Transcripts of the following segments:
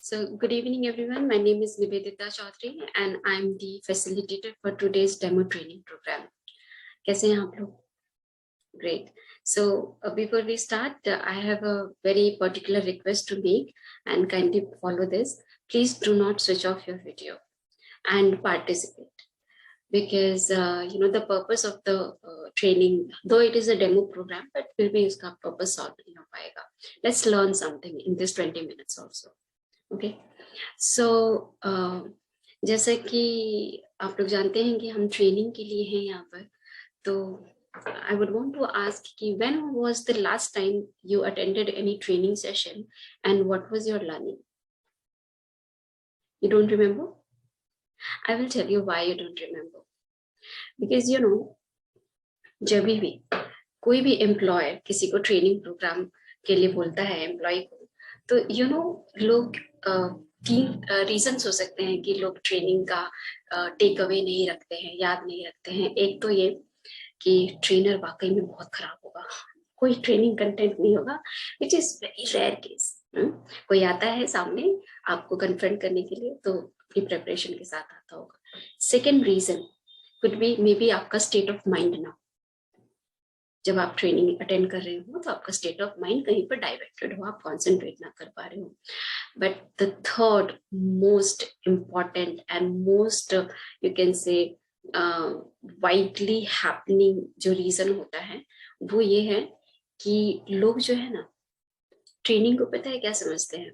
So good evening everyone. My name is Nivedita Chaudhary and I'm the facilitator for today's demo training program. कैसे हैं आप लोग? Great. So before we start, I have a very particular request to make and kindly follow this. Please do not switch off your video and participate because the purpose of the training, though it is a demo program, but फिर भी इसका purpose solve नहीं हो पाएगा. Let's learn something in this 20 minutes also. Okay. So जैसा कि आप लोग जानते हैं कि हम ट्रेनिंग के लिए हैं यहाँ पर, तो I would want to ask कि when was the last time you attended any training session and what was your learning? You don't remember? I will tell you why you don't remember. Because जब भी कोई भी employer किसी को training programme के लिए बोलता है एम्प्लॉय को, तो लोग तीन रीजंस हो सकते हैं कि लोग ट्रेनिंग का टेक अवे नहीं रखते हैं, याद नहीं रखते हैं. एक तो ये कि ट्रेनर वाकई में बहुत खराब होगा, कोई ट्रेनिंग कंटेंट नहीं होगा, which is very rare case. कोई आता है सामने आपको कन्फ्रंट करने के लिए तो अपनी प्रिपरेशन के साथ आता होगा. Second reason could be maybe आपका स्टेट ऑफ माइंड ना, जब आप ट्रेनिंग अटेंड कर रहे हो तो आपका स्टेट ऑफ माइंड कहीं पर डाइवर्टेड हो, आप कॉन्सेंट्रेट ना कर पा रहे हो. But the third most important and most you can say widely happening जो रीजन होता है वो ये है कि लोग जो है ना ट्रेनिंग को पता है क्या समझते हैं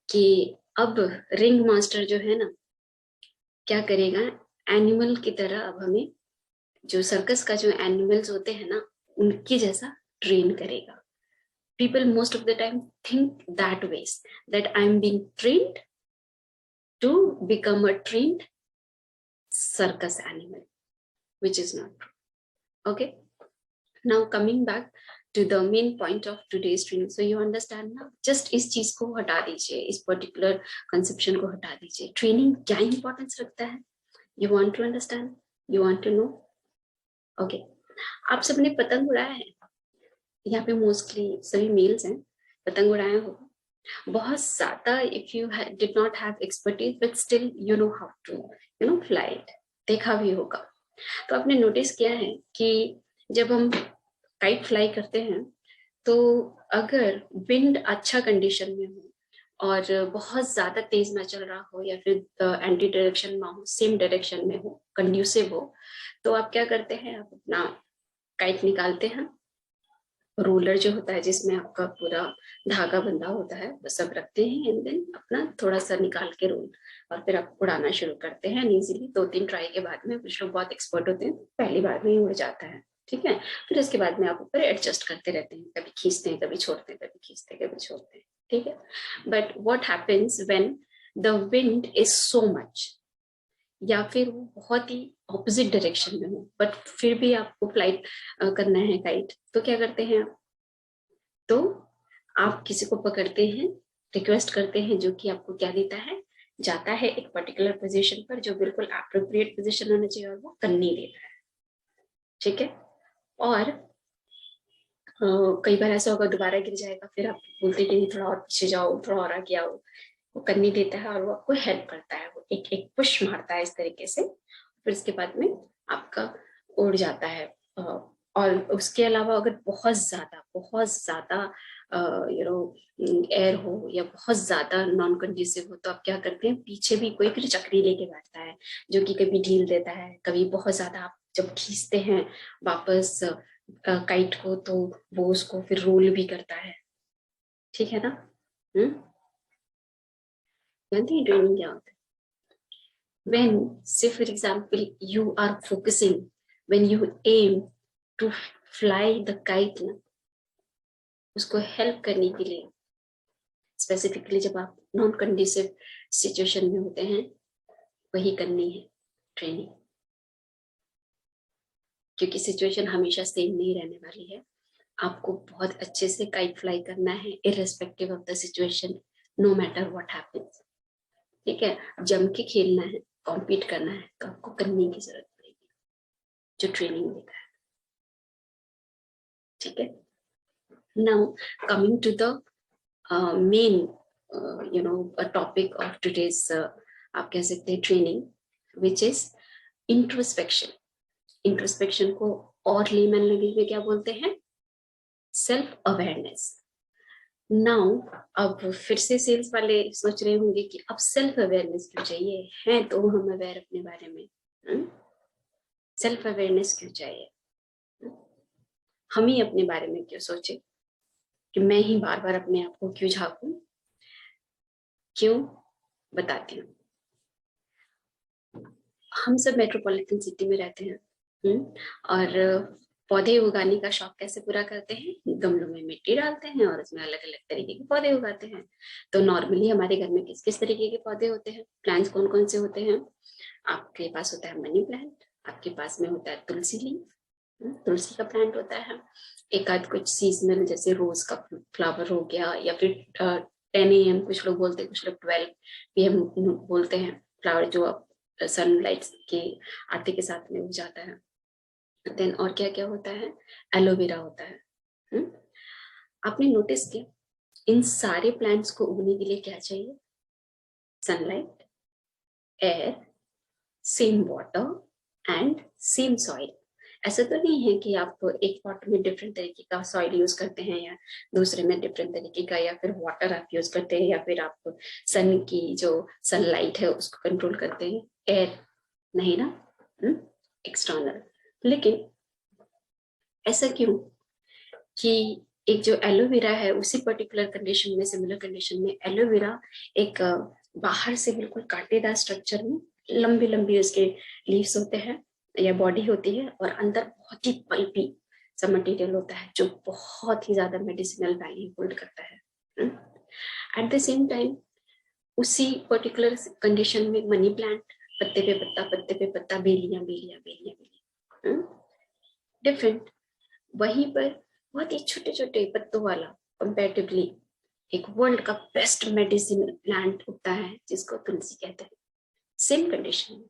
कि अब रिंग मास्टर जो है ना क्या करेगा, एनिमल की तरह अब हमें जो सर्कस का जो एनिमल्स होते हैं ना उनकी जैसा ट्रेन करेगा. People most of the time think that ways, that I'm being trained to become a trained circus animal, which is not true. Okay, now coming back to the main point of today's training. So you understand now, just इस चीज को हटा दीजिए, इस particular conception को हटा दीजिए. Training क्या importance रखता है? You want to understand? You want to know? Okay, आप सबने पतंग उड़ाया है? यहाँ पे मोस्टली सभी मेल्स हैं, पतंग उड़ाए हो बहुत ज्यादा. If you did not have expertise but still you know how to fly it, देखा भी होगा. तो आपने नोटिस किया है कि जब हम काइट फ्लाई करते हैं तो अगर विंड अच्छा कंडीशन में हो और बहुत ज्यादा तेज ना चल रहा हो या फिर एंटी डायरेक्शन में हो, सेम डायरेक्शन में हो, कंड्यूसिव हो, तो आप क्या करते हैं, आप अपना काइट निकालते हैं, रोलर जो होता है जिसमें आपका पूरा धागा बंधा होता है वो सब रखते हैं एंड देन अपना थोड़ा सा निकाल के रोल और फिर आप उड़ाना शुरू करते हैं. इजीली 2-3 ट्राई के बाद में, कुछ लोग बहुत एक्सपर्ट होते हैं, पहली बार में ही उड़ जाता है. ठीक है, फिर उसके बाद में आप ऊपर एडजस्ट करते रहते हैं, कभी खींचते हैं, कभी छोड़ते हैं, कभी खींचते हैं, कभी छोड़ते हैं. ठीक है, but what happens when the wind is so much या फिर वो बहुत ही ऑपोजिट डायरेक्शन में हो बट फिर भी आपको फ्लाइट करना है काइट, तो क्या करते हैं आप, तो आप किसी को पकड़ते हैं, रिक्वेस्ट करते हैं, जो कि आपको क्या देता है, जाता है एक पर्टिकुलर पोजीशन पर जो बिल्कुल एप्रोप्रिएट पोजीशन होना चाहिए और वो करनी देता है. ठीक है, और कई बार ऐसा होगा दोबारा गिर जाएगा, फिर आप बोलते कि थोड़ा और पीछे जाओ, थोड़ा और आगे आओ, वो करनी देता है और वो आपको हेल्प करता है, वो एक एक पुश मारता है इस तरीके से, फिर इसके बाद में आपका उड़ जाता है. और उसके अलावा अगर बहुत ज्यादा एयर हो या बहुत ज्यादा नॉन कंड्यूसिव हो तो आप क्या करते हैं, पीछे भी कोई फिर चक्री लेके बैठता है जो कि कभी ढील देता है, कभी बहुत ज्यादा आप जब खींचते हैं वापस काइट को तो वो उसको फिर रोल भी करता है. ठीक है ना? जानते हैं ट्रेनिंग क्या होता है? When, say for example, you are focusing, when you aim to fly the kite ना, उसको हेल्प करने के लिए स्पेसिफिकली जब आप नॉन कंडीसिव सिचुएशन में होते हैं वही करनी है ट्रेनिंग, क्योंकि सिचुएशन हमेशा सेम नहीं रहने वाली है. आपको बहुत अच्छे से काइट फ्लाई करना है irrespective of the situation, no matter what happens. ठीक है, जम के खेलना है, कॉम्पीट करना है तो आपको करने की जरूरत पड़ेगी जो ट्रेनिंग देता है. ठीक है, now coming to the main a topic of today's आप कह सकते हैं training, which is introspection. Introspection को और लेमन लैंग्वेज में क्या बोलते हैं? Self awareness. नाउ अब फिर से सेल्स वाले सोच रहे होंगे कि अब सेल्फ अवेयरनेस क्यों चाहिए, हैं तो हम अवेयर अपने बारे में, सेल्फ अवेयरनेस क्यों चाहिए? हम ही अपने बारे में क्यों सोचे कि मैं ही बार बार अपने आप को क्यों झांकूं? क्यों? बताती हूँ. हम सब मेट्रोपॉलिटन सिटी में रहते हैं, और पौधे उगाने का शौक कैसे पूरा करते हैं? गमलों में मिट्टी डालते हैं और उसमें अलग अलग तरीके के पौधे उगाते हैं. तो नॉर्मली हमारे घर में किस किस तरीके के पौधे होते हैं? प्लांट्स कौन कौन से होते हैं? आपके पास होता है मनी प्लांट, आपके पास में होता है तुलसी लीफ, तुलसी का प्लांट होता है. एक आध कुछ सीजनल जैसे रोज का फ्लावर हो गया, या फिर 10 AM कुछ लोग बोलते हैं, कुछ लोग 12 PM बोलते हैं, फ्लावर जो सनलाइट के आते के साथ में उग जाता है. देन और क्या क्या होता है? एलोवेरा होता है. हुँ? आपने नोटिस किया इन सारे प्लांट्स को उगने के लिए क्या चाहिए? Sunlight, air, same water and same soil. ऐसा तो नहीं है कि आप एक पॉट में डिफरेंट तरीके का सॉइल यूज करते हैं, या दूसरे में डिफरेंट तरीके का, या फिर वाटर आप यूज करते हैं, या फिर आप सन की जो सनलाइट है उसको कंट्रोल करते हैं. एयर नहीं ना, एक्सटर्नल. लेकिन ऐसा क्यों कि एक जो एलोवेरा है उसी पर्टिकुलर कंडीशन में, सिमिलर कंडीशन में, एलोवेरा एक बाहर से बिल्कुल कांटेदार स्ट्रक्चर में लंबी लंबी उसके लीव्स होते हैं या बॉडी होती है, और अंदर बहुत ही पल्पी सा मटेरियल होता है जो बहुत ही ज्यादा मेडिसिनल वैल्यू होल्ड करता है. एट द सेम टाइम उसी पर्टिकुलर कंडीशन में मनी प्लांट, पत्ते पे पत्ता, पत्ते पे पत्ता, बेलियां बेलियां बेलियां बेलियां, डिफरेंट. वहीं पर बहुत ही छोटे छोटे पत्तों वाला कंपैरेटिवली एक वर्ल्ड का बेस्ट मेडिसिन प्लांट उगता है जिसको तुलसी कहते हैं. Same condition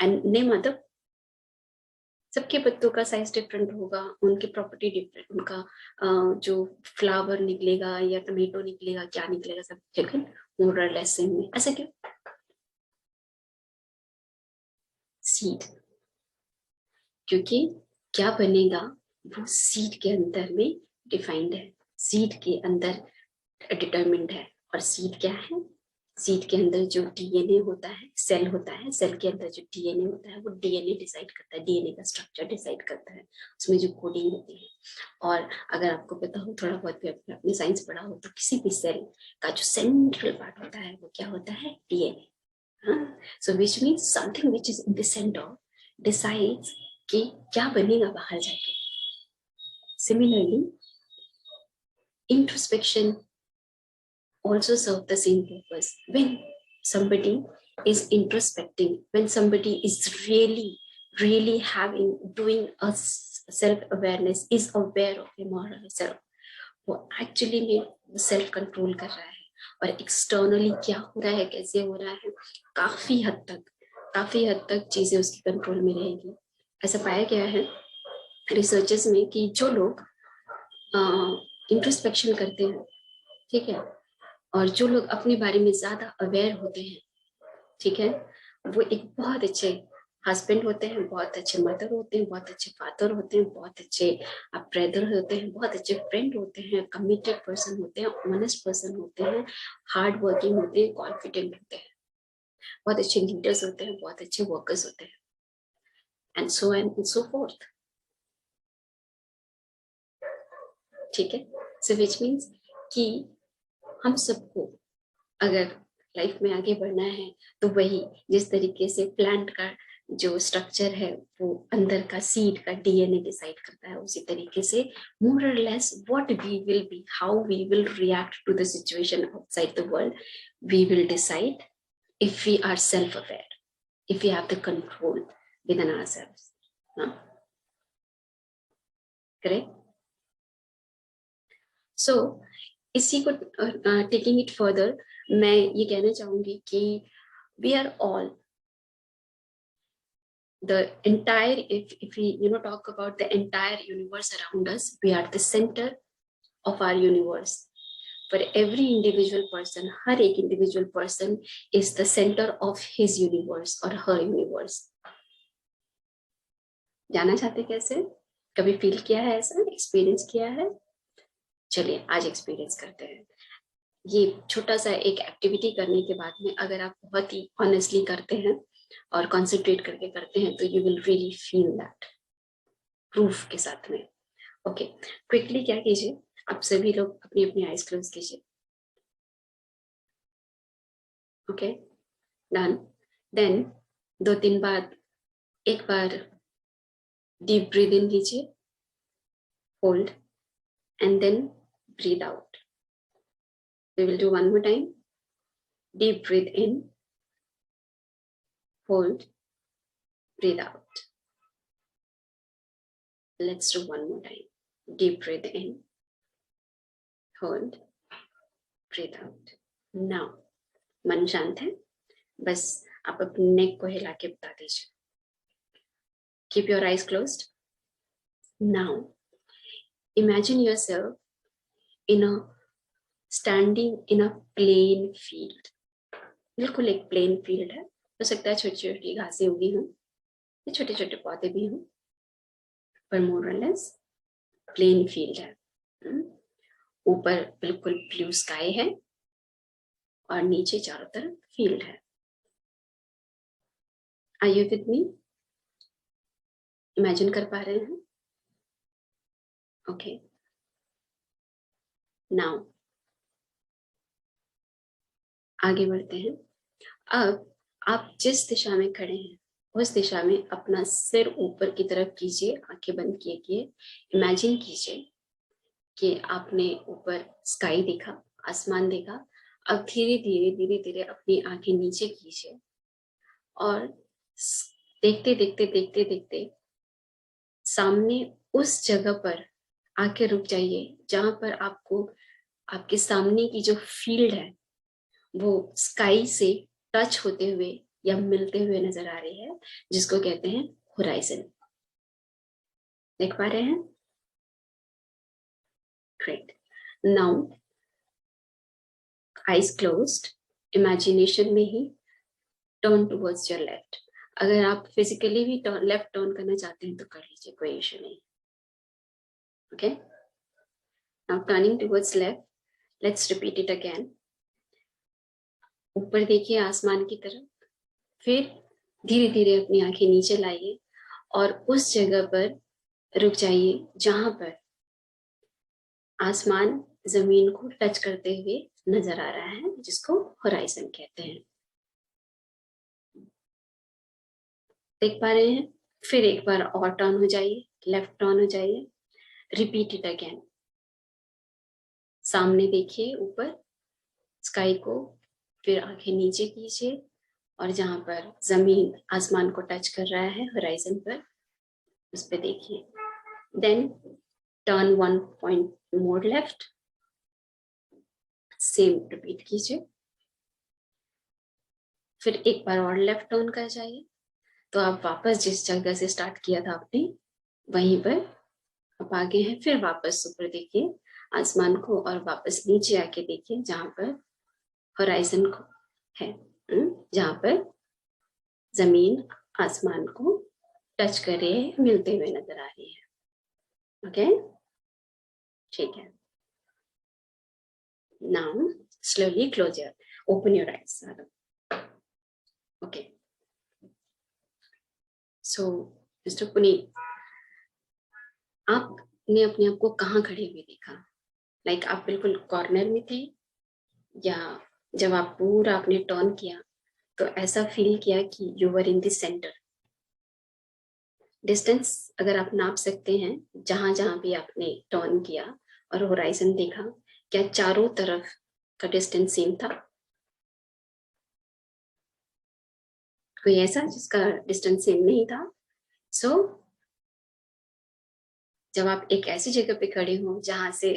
and name other. सबके पत्तों का साइज डिफरेंट होगा, उनकी प्रॉपर्टी डिफरेंट, उनका जो फ्लावर निकलेगा या टमेटो निकलेगा, क्या निकलेगा, सब लेकिन मोर और लेस सेम में. ऐसा क्यों? सीड. क्योंकि क्या बनेगा वो सीड के अंदर में डिफाइंड है, सीड के अंदर डिटरमिन्ड है. और सीड क्या है? सीड के अंदर जो डीएनए होता है, सेल होता है, सेल के अंदर जो डीएनए होता है वो डीएनए डिसाइड करता है, डीएनए का स्ट्रक्चर डिसाइड करता है, उसमें जो कोडिंग होती है. और अगर आपको पता हो, थोड़ा बहुत भी आपने साइंस पढ़ा हो, तो किसी भी सेल का जो सेंट्रल पार्ट होता है वो क्या होता है? DNA. So which means something which is in the centre decides कि क्या बनेगा बाहर जाके. Similarly introspection also serve the same purpose. When somebody is introspecting, when somebody is really doing a self awareness, is aware of him or herself, वो actually में self control कर रहा है. और एक्सटर्नली क्या हो रहा है, कैसे हो रहा है, काफी हद तक चीजें उसकी कंट्रोल में रहेगी. ऐसा पाया गया है रिसर्चेस में कि जो लोग इंट्रोस्पेक्शन करते हैं, ठीक है, और जो लोग अपने बारे में ज्यादा अवेयर होते हैं, ठीक है, वो एक बहुत अच्छे हस्बैंड होते हैं, बहुत अच्छे मदर होते हैं, बहुत अच्छे फादर होते हैं, बहुत अच्छे ब्रदर होते हैं, बहुत अच्छे फ्रेंड होते हैं, कमिटेड पर्सन होते हैं, ऑनेस्ट पर्सन होते हैं, हार्ड वर्किंग होते हैं, कॉन्फिडेंट होते हैं, बहुत अच्छे लीडर्स होते हैं, बहुत अच्छे वर्कर्स होते हैं, एंड सो फोर्थ. ठीक है. सो विच मीन्स कि हम सबको अगर लाइफ में आगे बढ़ना है तो वही जिस तरीके से प्लांट का जो स्ट्रक्चर है वो अंदर का सीड का डीएनए डिसाइड करता है, उसी तरीके से मोर और less what we will be, how we will react to the situation outside the world, we will decide if we are self-aware, if we have the control within ourselves. Correct? So इसी को taking it further, मैं ये कहना चाहूंगी कि we are all the entire, if we talk about the entire universe around us, we are the center of our universe. For every individual person, हर एक individual person is the center of his universe or her universe. जानना चाहते कैसे? कभी feel किया है ऐसा, experience किया है? चलिए आज एक्सपीरियंस करते हैं। ये छोटा सा एक एक्टिविटी करने के बाद में अगर आप बहुत ही ऑनेस्टली करते हैं और कॉन्सेंट्रेट करके करते हैं तो you will really feel that, proof के साथ में। ओके, क्विकली क्या कीजिए, आप सभी लोग अपनी अपनी आईज क्लोज कीजिए। Okay, done. देन 2-3 बार, एक बार डीप ब्रीद इन लीजिए, hold and then breathe out. We will do one more time. Deep breathe in, hold, breathe out. Let's do one more time. Deep breathe in, hold, breathe out. Now, मन शांत है, बस आप अपने नेक को हिला के बता दीजिए। Keep your eyes closed. Now, imagine yourself in a standing in a plain field. बिल्कुल एक प्लेन फील्ड है, हो सकता है छोटी छोटी घासें उगी हों, छोटे छोटे पौधे भी हों, पर मोर और लेस प्लेन फील्ड है। ऊपर बिल्कुल ब्लू स्काई है और नीचे चारों तरफ फील्ड है। Are you with me? Imagine कर पा रहे हैं? ओके, नाउ आगे बढ़ते हैं। अब आप जिस दिशा में खड़े हैं उस दिशा में अपना सिर ऊपर की तरफ कीजिए, आंखें बंद किए इमेजिन कीजिए कि आपने ऊपर स्काई देखा, आसमान देखा। अब धीरे धीरे धीरे धीरे अपनी आंखें नीचे कीजिए और देखते देखते देखते देखते सामने उस जगह पर आके रुक जाइए जहां पर आपको आपके सामने की जो फील्ड है वो स्काई से टच होते हुए या मिलते हुए नजर आ रही है, जिसको कहते हैं होराइजन। देख पा रहे हैं? Great. Now eyes closed, imagination में ही टर्न टुवर्ड्स योर लेफ्ट। अगर आप फिजिकली भी लेफ्ट टर्न करना चाहते हैं तो कर लीजिए, कोई इशू नहीं। Okay, now turning towards left, let's repeat it again. ऊपर देखिए आसमान की तरफ, फिर धीरे धीरे अपनी आंखें नीचे लाइए और उस जगह पर रुक जाइए जहां पर आसमान जमीन को टच करते हुए नजर आ रहा है, जिसको होराइजन कहते हैं। देख पा रहे हैं? फिर एक बार और टर्न हो जाइए, लेफ्ट टर्न हो जाइए, रिपीट इट अगेन। सामने देखिए ऊपर स्काई को, फिर आंखें नीचे कीजिए और जहां पर जमीन आसमान को टच कर रहा है होराइजन पर, उस पर देखिए। Then turn 1 point more left, same repeat कीजिए। फिर एक बार और लेफ्ट टर्न कर जाइए तो आप वापस जिस जगह से स्टार्ट किया था आपने वहीं पर आप आगे हैं। फिर वापस ऊपर देखिए आसमान को और वापस नीचे आके देखिए जहां पर होराइजन को है, जहां पर जमीन आसमान को टच करे मिलते हुए नजर आ रही है। ओके, ठीक है। Now slowly close your, open your eyes. Okay, so mister Puneet, आपने अपने आप को कहाँ खड़े हुए देखा? लाइक आप बिल्कुल कॉर्नर में थे, या जब आप पूरा आपने टर्न किया तो ऐसा फील किया कि you were in the centre? Distance अगर आप नाप सकते हैं, जहां जहां भी आपने टर्न किया और होराइजन देखा, क्या चारों तरफ का डिस्टेंस सेम था? कोई ऐसा जिसका डिस्टेंस सेम नहीं था? सो जब आप एक ऐसी जगह पे खड़े हो जहां से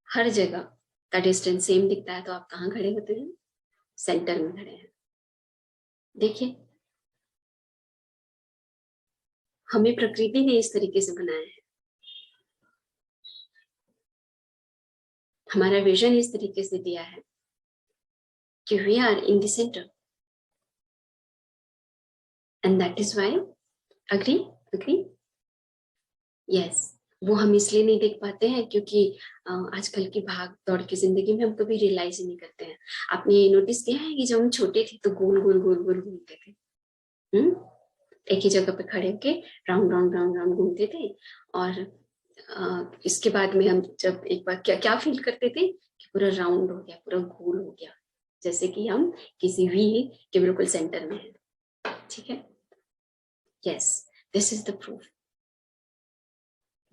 हर जगह का डिस्टेंस सेम दिखता है तो आप कहाँ खड़े होते हैं? सेंटर में खड़े हैं। देखिए, हमें प्रकृति ने इस तरीके से बनाया है। हमारा विजन इस तरीके से दिया है कि we are in the centre, and that is why, agree agree, yes. वो हम इसलिए नहीं देख पाते हैं क्योंकि आजकल की भाग दौड़ की जिंदगी में हम कभी रियलाइज ही नहीं करते हैं। आपने ये नोटिस किया है कि जब हम छोटे थे तो गोल गोल गोल गोल घूमते थे, हम्म, एक ही जगह पे खड़े होके राउंड राउंड राउंड राउंड घूमते थे। और इसके बाद में हम जब एक बार क्या क्या फील करते थे कि पूरा राउंड हो गया, पूरा गोल हो गया, जैसे कि हम किसी व्हील के बिल्कुल सेंटर में हैं। ठीक है, yes, this is the proof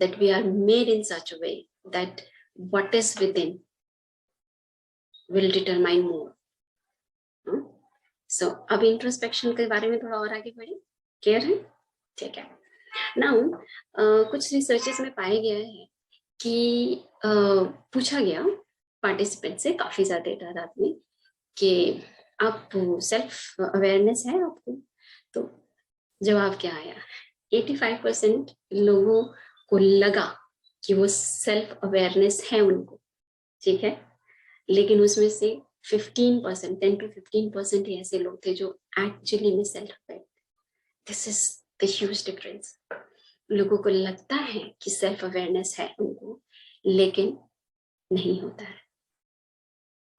that we are made in such a way that what is within will determine more. So अब इंट्रोस्पेक्शन के बारे में थोड़ा और आगे बढ़े, क्लियर है? ठीक है। नाउ कुछ रिसर्चेस में पाया गया है कि पूछा गया पार्टिसिपेंट से काफी ज्यादा तादाद में कि आप सेल्फ अवेयरनेस है आपको, तो जवाब क्या आया? 85% लोगों को लगा कि वो सेल्फ अवेयरनेस है उनको, ठीक है, लेकिन उसमें से 15%, 10 to 15% ही ऐसे लोग थे जो एक्चुअली में self aware. This is the huge difference. लोगों को लगता है कि सेल्फ अवेयरनेस है उनको, लेकिन नहीं होता है,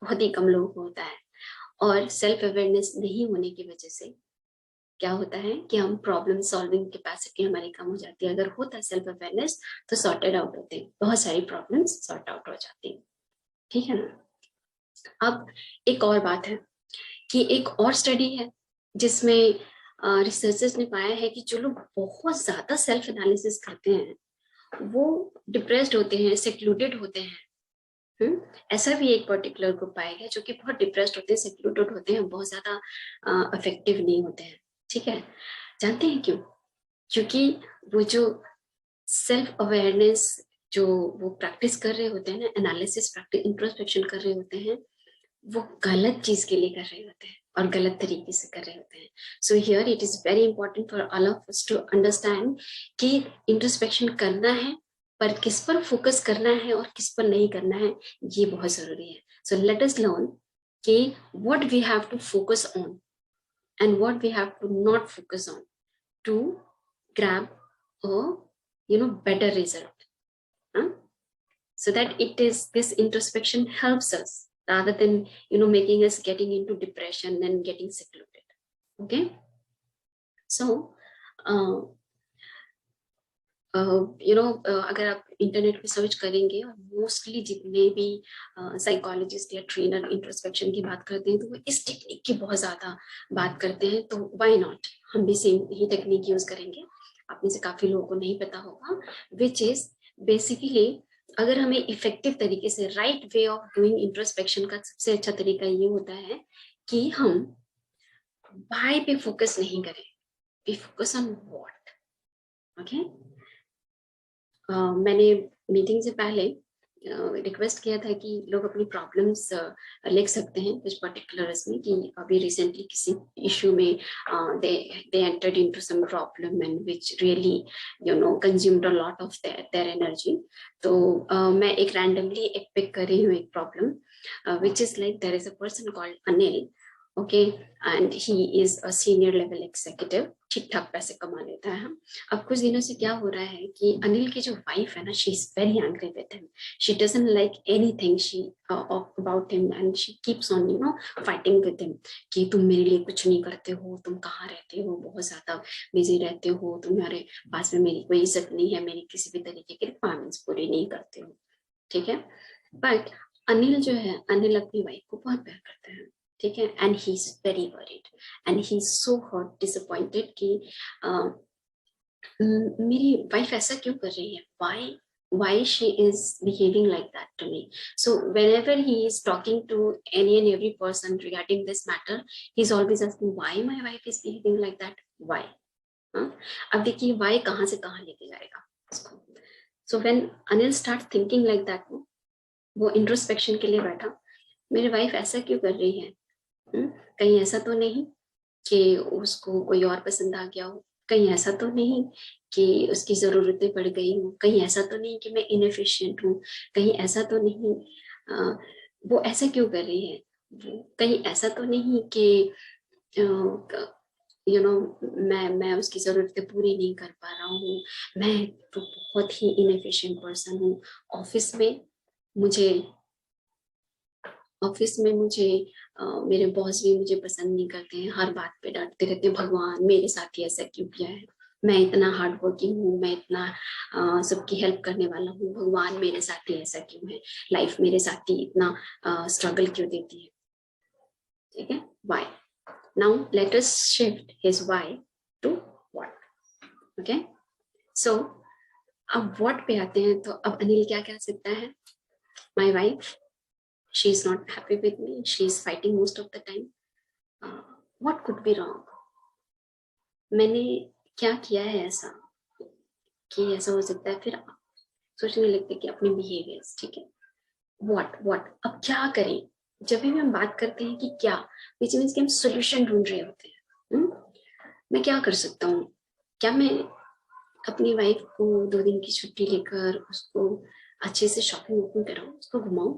बहुत ही कम लोगों को होता है। और सेल्फ अवेयरनेस नहीं होने की वजह से क्या होता है कि हम प्रॉब्लम सॉल्विंग कैपेसिटी हमारी कम हो जाती है। अगर होता सेल्फ अवेयरनेस तो सॉर्टेड आउट होते हैं, बहुत सारी प्रॉब्लम्स सॉर्ट आउट हो जाती हैं, ठीक है ना। अब एक और बात है कि एक और स्टडी है जिसमें रिसर्चर्स ने पाया है कि जो लोग बहुत ज्यादा सेल्फ एनालिसिस करते हैं वो डिप्रेस्ड होते हैं, सेक्लूडेड होते हैं। ऐसा भी एक पर्टिकुलर ग्रुप पाया गया जो कि बहुत डिप्रेस्ड होते हैं, सेक्लूडेड होते हैं, बहुत ज्यादा इफेक्टिव नहीं होते हैं, ठीक है। जानते हैं क्यों? क्योंकि वो जो सेल्फ अवेयरनेस जो वो प्रैक्टिस कर रहे होते हैं ना, एनालिसिस प्रैक्टिस इंट्रोस्पेक्शन कर रहे होते हैं, वो गलत चीज के लिए कर रहे होते हैं और गलत तरीके से कर रहे होते हैं। So here it is very important for all of us to understand कि इंट्रोस्पेक्शन करना है पर किस पर फोकस करना है और किस पर नहीं करना है, ये बहुत जरूरी है। सो लेट अस लर्न कि what we have to focus on and what we have to not focus on to grab a better result, huh? So that it is this introspection helps us rather than making us getting into depression and getting secluded. Okay, so अगर आप internet पे search करेंगे और mostly जितने भी psychologist या trainer introspection की बात करते हैं तो वो इस टेक्निक की बहुत ज्यादा बात करते हैं। तो व्हाई नॉट, हम भी सेम ही टेक्निक यूज करेंगे। आप में से काफी लोगों को नहीं पता होगा, विच इज बेसिकली अगर हमें इफेक्टिव तरीके से right way of doing introspection का सबसे अच्छा तरीका ये होता है कि हम व्हाई पे फोकस नहीं करें, we focus on what. Okay, मैंने मीटिंग से पहले रिक्वेस्ट किया था कि लोग अपनी प्रॉब्लम्स लिख सकते हैं कुछ पर्टिकुलर्स में, कि अभी रिसेंटली किसी इशू में they entered into some problem and which really consumed a lot of their energy. तो मैं एक रैंडमली एक पिक कर रही हूँ एक problem which is like there is a person called Anil, okay, and he is a senior level executive, ठीक ठाक पैसे कमा लेता है। अब कुछ दिनों से क्या हो रहा है कि अनिल की जो वाइफ है ना, she is very angry with him, she doesn't like anything she about him and she keeps on fighting with him कि तुम मेरे लिए कुछ नहीं करते हो, तुम कहाँ रहते हो, बहुत ज्यादा बिजी रहते हो, तुम्हारे पास में मेरी कोई इज्जत नहीं है, मेरी किसी भी तरीके की रिक्वायरमेंट्स पूरी नहीं करते हो, ठीक है। बट अनिल जो है, अनिल अपनी वाइफ को बहुत प्यार करता है, ठीक है, and he is very worried and he is so hurt, disappointed कि मेरी वाइफ ऐसा क्यों कर रही है, why she is behaving like that to me. So whenever he is talking to any and every person regarding this matter, he's always asking why my wife is behaving like that, why, अब देखिए why कहाँ से कहाँ लेके जाएगा उसको। So when Anil starts thinking like that, वो introspection के लिए बैठा, मेरी वाइफ ऐसा क्यों कर रही है, कहीं ऐसा तो नहीं कि उसको कोई और पसंद आ गया हो, कहीं ऐसा तो नहीं कि उसकी जरूरतें बढ़ गई हूँ, कहीं ऐसा तो नहीं कि मैं इनएफिशिएंट हूँ, कहीं ऐसा तो नहीं वो ऐसा क्यों कर रही है, वो कहीं ऐसा तो नहीं कि मैं उसकी जरूरतें पूरी नहीं कर पा रहा हूँ, मैं तो बहुत ही इनएफिशिएंट पर्सन हूँ। ऑफिस में मुझे ऑफिस में मुझे मेरे बॉस भी मुझे पसंद नहीं करते हैं, हर बात पे डांटते रहते हैं, भगवान मेरे साथ ही ऐसा क्यों किया है, मैं इतना हार्ड वर्किंग हूँ, मैं इतना सबकी हेल्प करने वाला हूँ, भगवान मेरे साथ ही ऐसा क्यों है, लाइफ मेरे साथ ही इतना स्ट्रगल क्यों देती है। ठीक है, why. Now let us shift his why to what. Okay, so अब व्हाट पे आते हैं, तो अब अनिल क्या कह सकता है, my wife, she is not happy with me, she is fighting most of the time, what could be wrong, मैंने क्या किया है ऐसा कि ऐसा हो सकता है। फिर सोचने लगते कि अपने बिहेवियर्स, ठीक है, व्हाट अब क्या करें। जब भी हम बात करते हैं कि क्या, विच मीन्स कि हम सोल्यूशन ढूंढ रहे होते हैं। मैं क्या कर सकता हूँ, क्या मैं अपनी वाइफ को 2 दिन की छुट्टी लेकर उसको अच्छे से शॉपिंग वॉपिंग कराऊं, उसको घुमाऊं,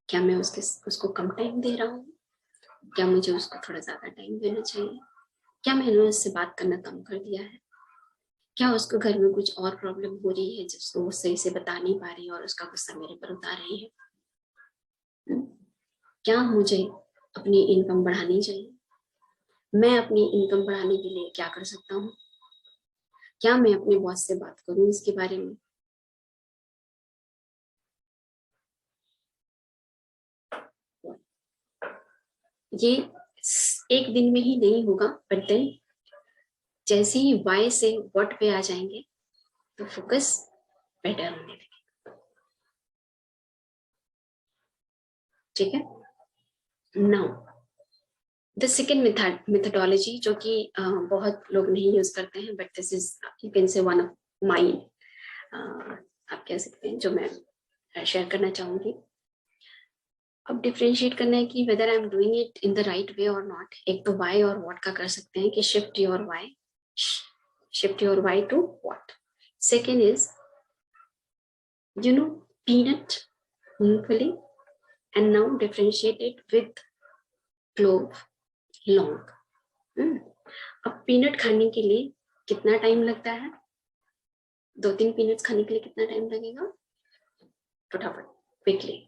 क्या मैं उसको कम टाइम दे रहा हूँ, क्या मुझे उसको थोड़ा ज्यादा टाइम देना चाहिए, क्या मैंने उससे बात करना कम कर दिया है, क्या उसको घर में कुछ और प्रॉब्लम हो रही है जिसको वो सही से बता नहीं पा रही है और उसका गुस्सा मेरे पर उतार रही है। क्या मुझे अपनी इनकम बढ़ानी चाहिए, मैं अपनी इनकम बढ़ाने के लिए क्या कर सकता हूँ, क्या मैं अपने बॉस से बात करूँ इसके बारे में। ये एक दिन में ही नहीं होगा, बट देन जैसे ही वाई से व्हाट पे आ जाएंगे तो फोकस बेटर होने लगे। ठीक है, नाउ द सेकेंड मेथडोलॉजी जो कि बहुत लोग नहीं यूज करते हैं, but this is you can say one of my, आप कह सकते हैं, जो मैं शेयर करना चाहूंगी। अब डिफ्रेंशिएट करना है कि whether I am doing it in the right way और नॉट। एक तो वाई और व्हाट का कर सकते हैं कि shift your why to what. Second is peanut, मूंगफली, and now differentiate it with clove, लौंग। अब पीनट खाने के लिए कितना टाइम लगता है, 2-3 पीनट्स खाने के लिए कितना टाइम लगेगा, फटाफट, क्विकली।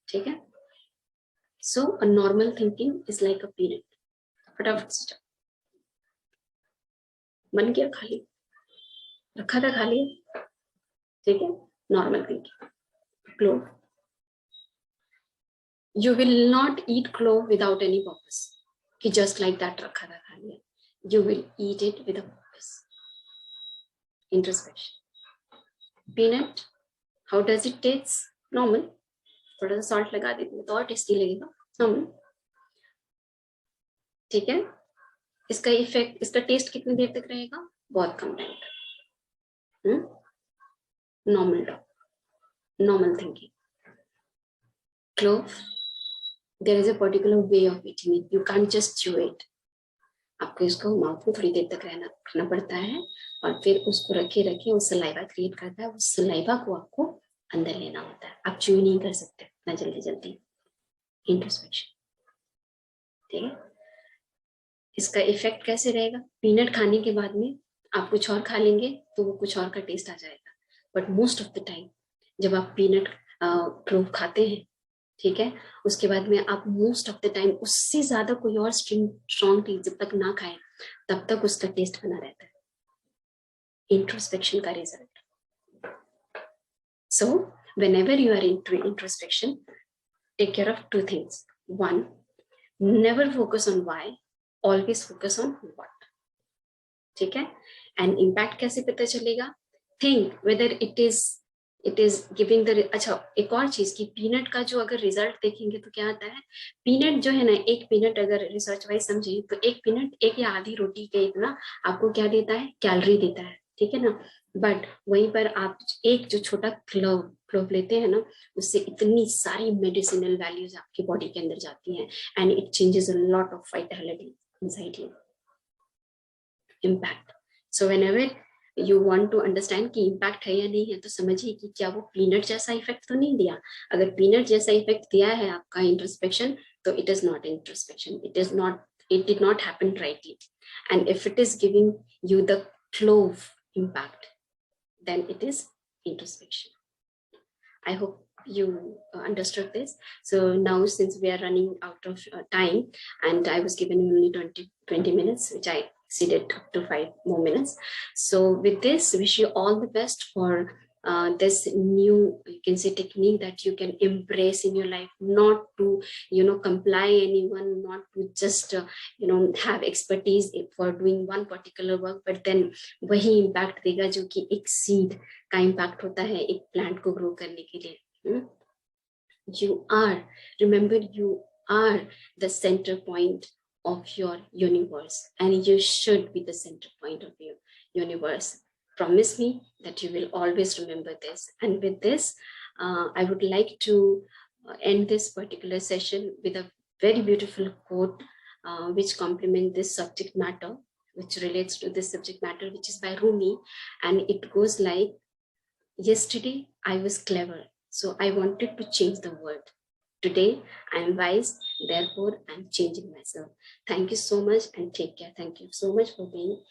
ठीक है, so a normal thinking is like a peanut, फटाफट से बन गया, खा लिया, रखा था खा लिया। ठीक है, normal thinking. Clove, you will not eat clove without any purpose कि जस्ट लाइक दैट रखा था खा लिया, you will eat it with a purpose, introspection. Peanut, how does it taste, normal, थोड़ा सा सॉल्ट लगा देते तो और टेस्टी लगेगा, नॉर्मल। ठीक है, इसका इफेक्ट, इसका टेस्ट कितनी देर तक रहेगा, बहुत कम टाइम तक। Normal talk, normal thinking. Clove, there is a particular way of eating it, you can't just chew it, आपको इसको माउथ में थोड़ी देर तक रखना पड़ता है और फिर उसको रखे रखे वो सलाइवा क्रिएट करता है, उस सलाइवा को आपको अंदर लेना होता है, आप च्यू नहीं कर सकते ना जल्दी जल्दी। इंट्रोस्पेक्शन। ठीक है, इसका इफेक्ट कैसे रहेगा, पीनट खाने के बाद में आप कुछ और खा लेंगे तो वो कुछ और का टेस्ट आ जाएगा, but most of the time जब आप पीनट क्लोव खाते हैं, ठीक है, उसके बाद में आप मोस्ट ऑफ द टाइम उससे ज्यादा कोई और स्ट्रॉन्ग टी जब तक ना खाएं तब तक उसका टेस्ट बना रहता है, इंट्रोस्पेक्शन का result. So whenever you are into introspection, take care of 2 things. One, never focus on why, always focus on what. ठीक है, एंड इम्पैक्ट कैसे पता चलेगा, think whether it is giving the, अच्छा एक और चीज की, पीनट का जो अगर रिजल्ट देखेंगे तो क्या आता है, पीनट जो है ना, एक पीनट अगर रिसर्च वाइज समझे तो एक पीनट एक या आधी रोटी के इतना आपको क्या देता है, कैलोरी देता है, ठीक है ना, बट वहीं पर आप एक जो छोटा क्लोव लेते हैं ना, उससे इतनी सारी मेडिसिनल वैल्यूज आपकी बॉडी के अंदर जाती हैं and it changes a lot of vitality inside you. impact. So whenever you want to understand कि impact है या नहीं है, तो समझिए कि क्या वो पीनट जैसा इफेक्ट तो नहीं दिया. अगर पीनट जैसा इफेक्ट दिया है आपका इंट्रोस्पेक्शन, तो it is not introspection. It did not happen rightly. And if it is giving you the clove impact, then it is introspection. I hope you understood this. So now, since we are running out of time, and I was given only 20 minutes, which I exceeded up to 5 more minutes. So with this, wish you all the best for this new, you can say, technique that you can embrace in your life, not to, comply anyone, not to just, have expertise for doing one particular work, but then वही impact देगा जो कि एक seed का impact होता है एक plant को grow करने के लिए. Remember, you are the center point of your universe, and you should be the center point of your universe. Promise me that you will always remember this. And with this, I would like to end this particular session with a very beautiful quote which complements this subject matter, which relates to this subject matter, which is by Rumi. And it goes like, yesterday I was clever, so I wanted to change the world. Today I am wise, therefore I am changing myself. Thank you so much and take care. Thank you so much for being